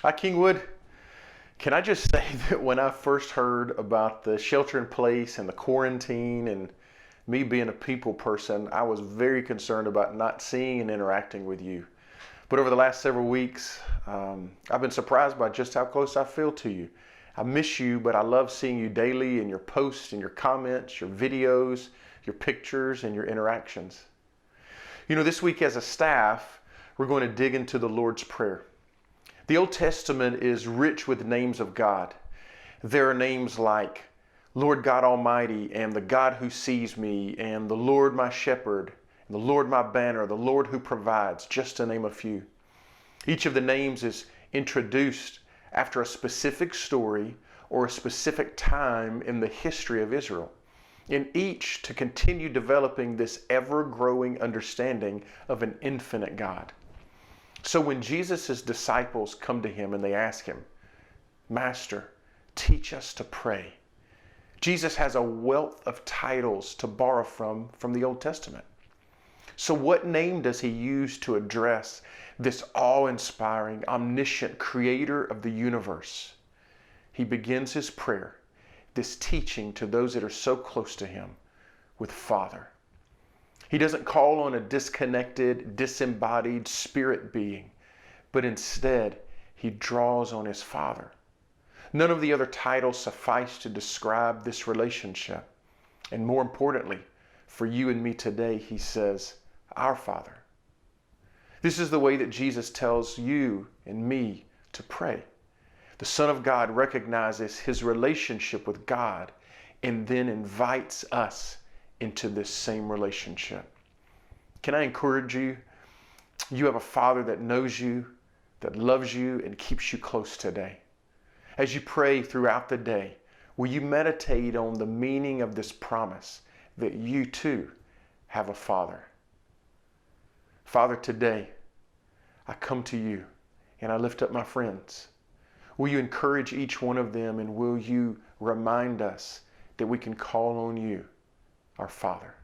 Hi, Kingwood. Can I just say that when I first heard about the shelter in place and the quarantine and me being a people person, I was very concerned about not seeing and interacting with you. But over the last several weeks, I've been surprised by just how close I feel to you. I miss you, but I love seeing you daily in your posts and your comments, your videos, your pictures, and your interactions. This week as a staff, we're going to dig into the Lord's Prayer. The Old Testament is rich with names of God. There are names like Lord God Almighty and the God who sees me and the Lord my shepherd and the Lord my banner, the Lord who provides, just to name a few. Each of the names is introduced after a specific story or a specific time in the history of Israel. In each to continue developing this ever-growing understanding of an infinite God. So when Jesus' disciples come to him and they ask him, Master, teach us to pray. Jesus has a wealth of titles to borrow from the Old Testament. So what name does he use to address this awe-inspiring, omniscient creator of the universe? He begins his prayer, this teaching to those that are so close to him, with Father. He doesn't call on a disconnected, disembodied spirit being, but instead he draws on his Father. None of the other titles suffice to describe this relationship. And more importantly, for you and me today, he says, Our Father. This is the way that Jesus tells you and me to pray. The Son of God recognizes his relationship with God and then invites us into this same relationship. Can I encourage you? You have a Father that knows you, that loves you, and keeps you close today. As you pray throughout the day, will you meditate on the meaning of this promise that you too have a Father? Father, today I come to you and I lift up my friends. Will you encourage each one of them, and will you remind us that we can call on you, our Father?